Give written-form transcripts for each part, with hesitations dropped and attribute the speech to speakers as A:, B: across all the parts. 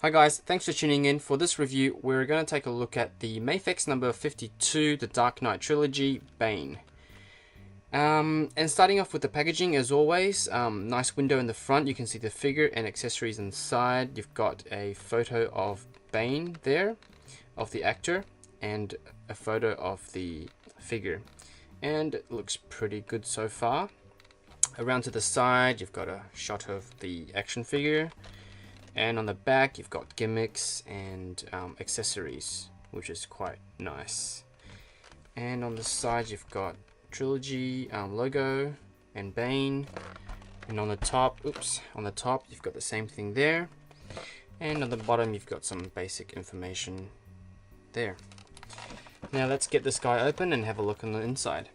A: Hi guys, thanks for tuning in. For this review, we're going to take a look at the MAFEX number 52, the Dark Knight Trilogy, Bane. And starting off with the packaging, as always, nice window in the front. You can see the figure and accessories inside. You've got a photo of Bane there, of the actor, and a photo of the figure. And it looks pretty good so far. Around to the side, you've got a shot of the action figure. And on the back, you've got gimmicks and accessories, which is quite nice. And on the side, you've got Trilogy logo and Bane. And on the top, you've got the same thing there. And on the bottom, you've got some basic information there. Now let's get this guy open and have a look on the inside.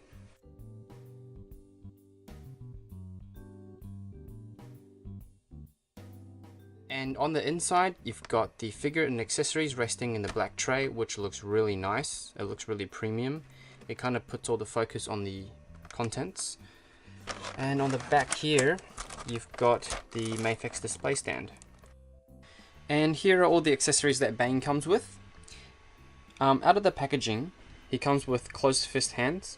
A: And on the inside, you've got the figure and accessories resting in the black tray, which looks really nice. It looks really premium. It kind of puts all the focus on the contents. And on the back here, you've got the MAFEX display stand. And here are all the accessories that Bane comes with. Out of the packaging, he comes with closed fist hands.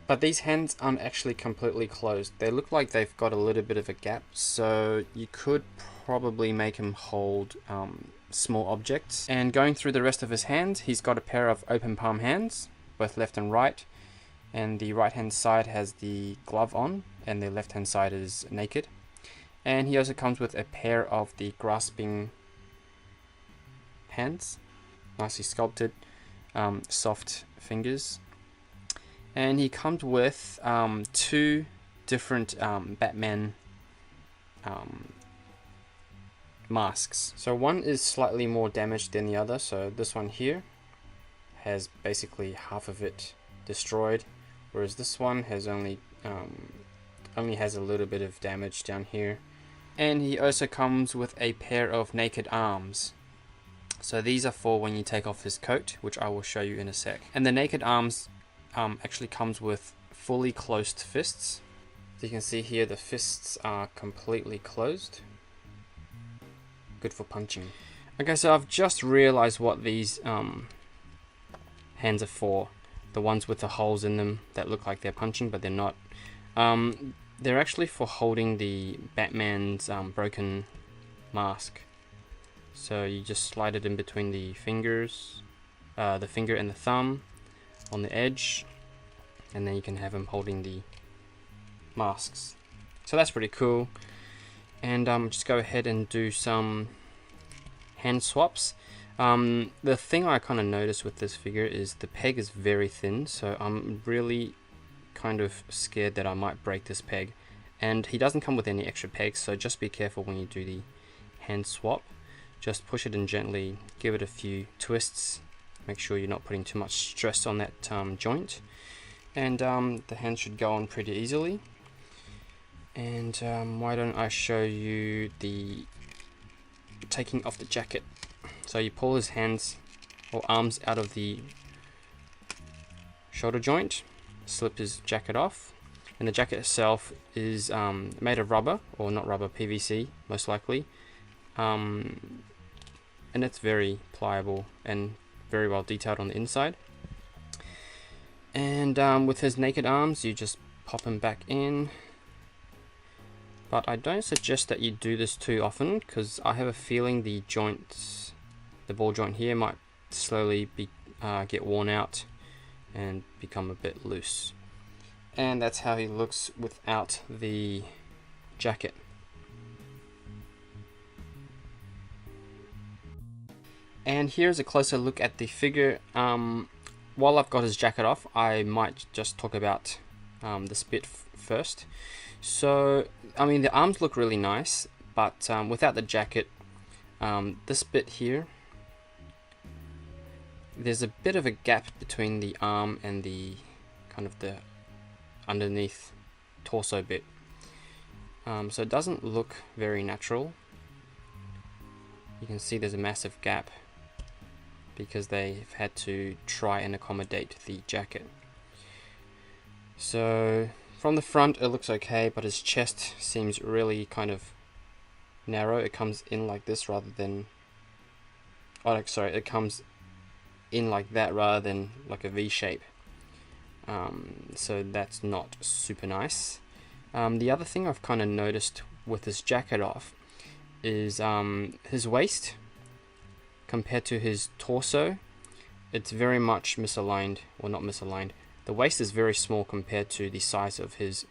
A: But these hands aren't actually completely closed. They look like they've got a little bit of a gap, so you could probably make him hold small objects. And going through the rest of his hands, he's got a pair of open palm hands, both left and right. And the right hand side has the glove on, and the left hand side is naked. And he also comes with a pair of the grasping hands, nicely sculpted, soft fingers. And he comes with two different Batman masks. So one is slightly more damaged than the other. So this one here has basically half of it destroyed, whereas this one has only has a little bit of damage down here. And he also comes with a pair of naked arms. So these are for when you take off his coat, which I will show you in a sec. And the naked arms actually comes with fully closed fists. So you can see here the fists are completely closed. Good for punching. Okay, so I've just realized what these hands are for. The ones with the holes in them that look like they're punching, but they're not. They're actually for holding the Batman's broken mask. So you just slide it in between the fingers, the finger and the thumb on the edge, and then you can have him holding the masks. So that's pretty cool. And just go ahead and do some hand swaps. The thing I kind of noticed with this figure is the peg is very thin, so I'm really kind of scared that I might break this peg. And he doesn't come with any extra pegs, so just be careful when you do the hand swap. Just push it in gently, give it a few twists. Make sure you're not putting too much stress on that joint. And the hand should go on pretty easily. And why don't I show you the taking off the jacket. So you pull his hands or arms out of the shoulder joint, slip his jacket off. And the jacket itself is made of rubber, or not rubber, PVC most likely. And it's very pliable and very well detailed on the inside. And with his naked arms, you just pop him back in. But I don't suggest that you do this too often, because I have a feeling the joints, the ball joint here, might slowly get worn out and become a bit loose. And that's how he looks without the jacket. And here's a closer look at the figure. While I've got his jacket off, I might just talk about this bit first. So, I mean, the arms look really nice, but without the jacket, this bit here, there's a bit of a gap between the arm and the kind of the underneath torso bit. So it doesn't look very natural. You can see there's a massive gap because they've had to try and accommodate the jacket. So from the front it looks okay, but his chest seems really kind of narrow. It comes in like this rather than oh sorry, it comes in like that rather than like a V shape. So that's not super nice. The other thing I've kind of noticed with this jacket off is his waist compared to his torso. It's very much misaligned, or not misaligned. The waist is very small compared to the size of his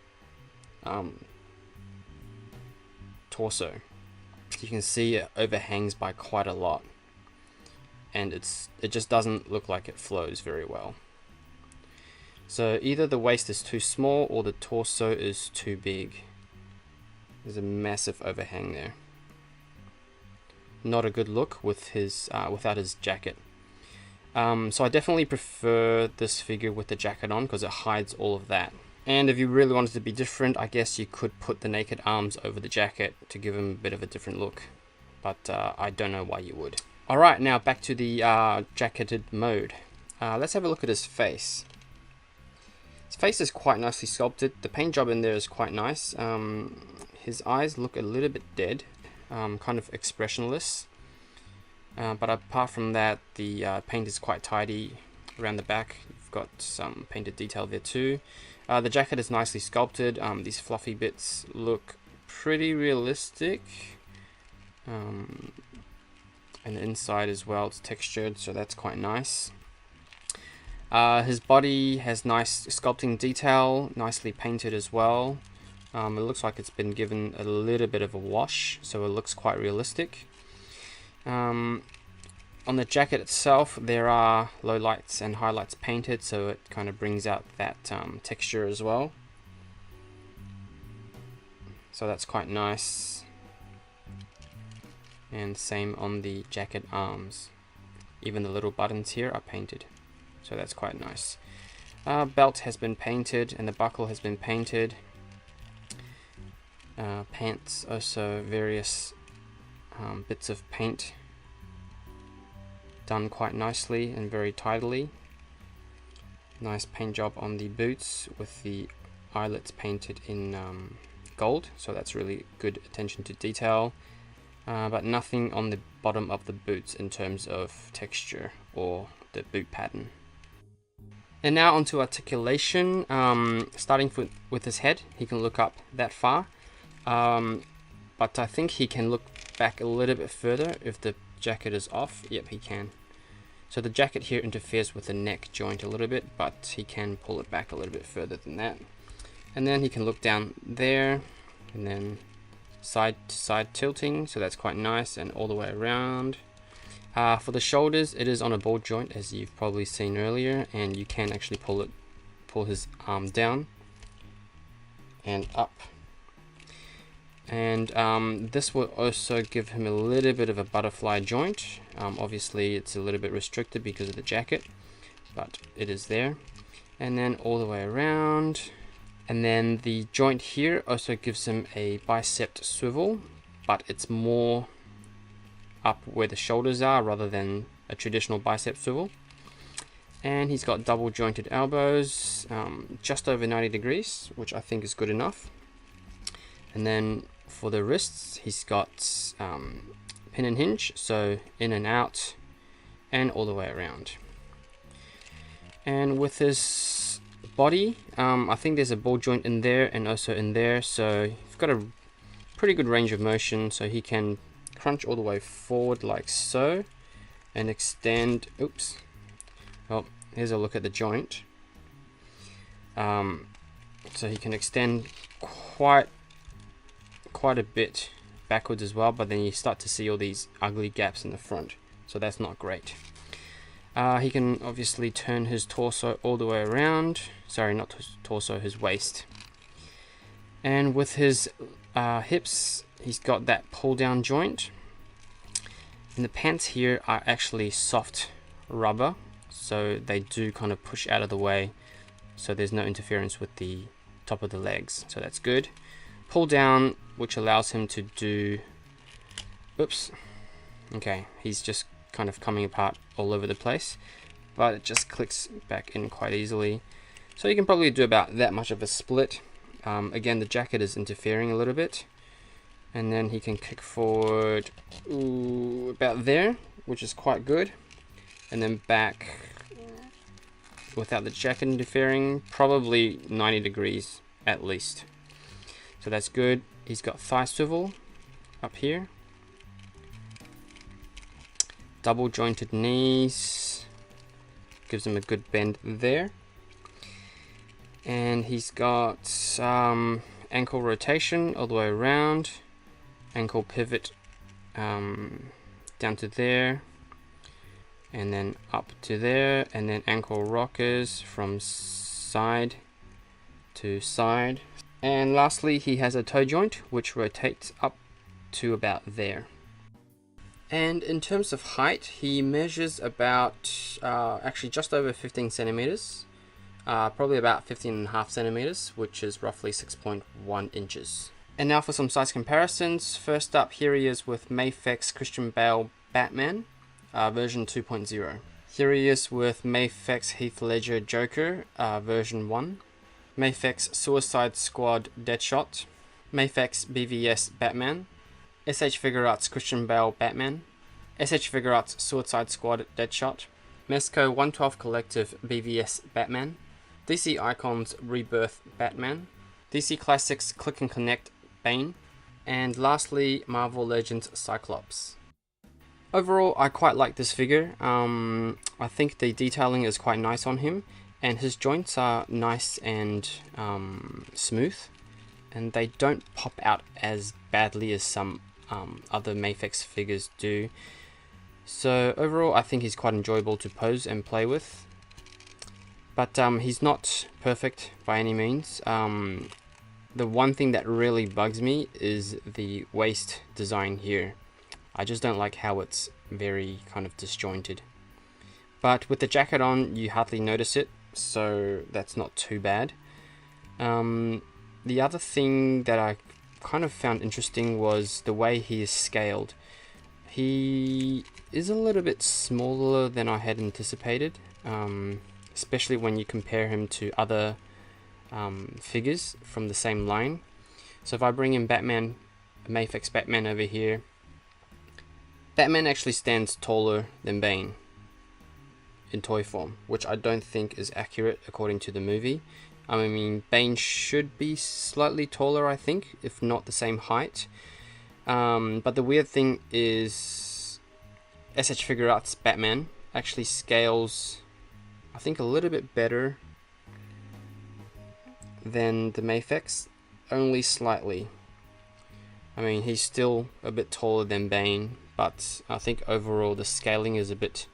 A: torso. You can see it overhangs by quite a lot, and it just doesn't look like it flows very well. So either the waist is too small or the torso is too big. There's a massive overhang there. Not a good look with his without his jacket. So I definitely prefer this figure with the jacket on because it hides all of that. And if you really wanted to be different, I guess you could put the naked arms over the jacket to give him a bit of a different look. But I don't know why you would. Alright, now back to the jacketed mode. Let's have a look at his face. His face is quite nicely sculpted. The paint job in there is quite nice. His eyes look a little bit dead, kind of expressionless. But apart from that, the paint is quite tidy around the back. You've got some painted detail there too. The jacket is nicely sculpted. These fluffy bits look pretty realistic. And the inside as well, it's textured, so that's quite nice. His body has nice sculpting detail, nicely painted as well. It looks like it's been given a little bit of a wash, so it looks quite realistic. On the jacket itself, there are lowlights and highlights painted, so it kind of brings out that texture as well. So that's quite nice. And same on the jacket arms. Even the little buttons here are painted, so that's quite nice. Belt has been painted and the buckle has been painted. Pants also various bits of paint done quite nicely and very tidily. Nice paint job on the boots with the eyelets painted in gold, so that's really good attention to detail. But nothing on the bottom of the boots in terms of texture or the boot pattern. And now onto articulation. Starting with his head, he can look up that far, but I think he can look back a little bit further if the jacket is off. Yep, he can. So the jacket here interferes with the neck joint a little bit, but he can pull it back a little bit further than that. And then he can look down there, and then side to side tilting, so that's quite nice, and all the way around. For the shoulders, it is on a ball joint, as you've probably seen earlier, and you can actually pull his arm down and up. And this will also give him a little bit of a butterfly joint. Obviously it's a little bit restricted because of the jacket, but it is there. And then all the way around. And then the joint here also gives him a bicep swivel, but it's more up where the shoulders are rather than a traditional bicep swivel. And he's got double jointed elbows, just over 90 degrees, which I think is good enough. And then for the wrists, he's got pin and hinge, so in and out and all the way around. And with his body, I think there's a ball joint in there and also in there, so you've got a pretty good range of motion, so he can crunch all the way forward like so and extend. Oops. Well, here's a look at the joint. So he can extend quite a bit backwards as well, but then you start to see all these ugly gaps in the front, so that's not great. He can obviously turn his torso all the way around. Sorry, not his torso, his waist. And with his hips, he's got that pull down joint. And the pants here are actually soft rubber, so they do kind of push out of the way, so there's no interference with the top of the legs, so that's good. Pull down, which allows him to do, oops, okay, he's just kind of coming apart all over the place, but it just clicks back in quite easily. So you can probably do about that much of a split. Again, the jacket is interfering a little bit, and then he can kick forward about there, which is quite good. And then back without the jacket interfering, probably 90 degrees at least. So that's good. He's got thigh swivel up here. Double jointed knees. Gives him a good bend there. And he's got ankle rotation all the way around. Ankle pivot down to there. And then up to there, and then ankle rockers from side to side. And lastly, he has a toe joint which rotates up to about there. And in terms of height, he measures about actually just over 15 centimeters, probably about 15.5 centimeters, which is roughly 6.1 inches. And now for some size comparisons. First up, here he is with MAFEX Christian Bale Batman. Version 2.0. Here he is with MAFEX Heath Ledger Joker, version 1. MAFEX Suicide Squad Deadshot. MAFEX BVS Batman. SH Figure Arts Christian Bale Batman. SH Figure Arts Suicide Squad Deadshot. Mezco 112 Collective BVS Batman. DC Icons Rebirth Batman. DC Classics Click and Connect Bane. And lastly, Marvel Legends Cyclops. Overall, I quite like this figure. I think the detailing is quite nice on him, and his joints are nice and smooth, and they don't pop out as badly as some other MAFEX figures do. So overall, I think he's quite enjoyable to pose and play with, but he's not perfect by any means. The one thing that really bugs me is the waist design here. I just don't like how it's very kind of disjointed. But with the jacket on, you hardly notice it, so that's not too bad. The other thing that I kind of found interesting was the way he is scaled. He is a little bit smaller than I had anticipated, especially when you compare him to other figures from the same line. So if I bring in Batman, MAFEX Batman over here, Batman actually stands taller than Bane in toy form, which I don't think is accurate according to the movie. I mean, Bane should be slightly taller, I think, if not the same height. But the weird thing is SH Figure Arts Batman actually scales, I think, a little bit better than the MAFEX, only slightly. I mean, he's still a bit taller than Bane, but I think overall the scaling is a bit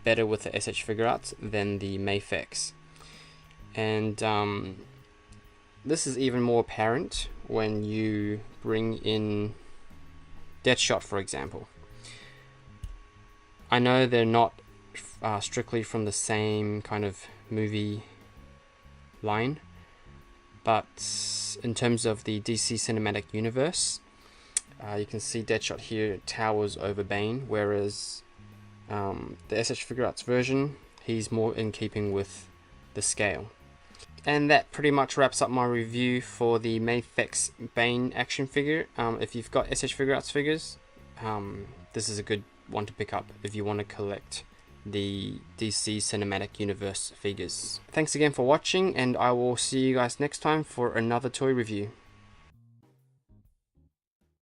A: better with the SH Figure Arts than the MAFEX. And this is even more apparent when you bring in Deadshot, for example. I know they're not strictly from the same kind of movie line, but in terms of the DC Cinematic Universe, you can see Deadshot here towers over Bane, whereas the SH Figure Arts version, he's more in keeping with the scale. And that pretty much wraps up my review for the MAFEX Bane action figure. If you've got SH Figure Arts figures, this is a good one to pick up if you want to collect the DC Cinematic Universe figures. Thanks again for watching, and I will see you guys next time for another toy review.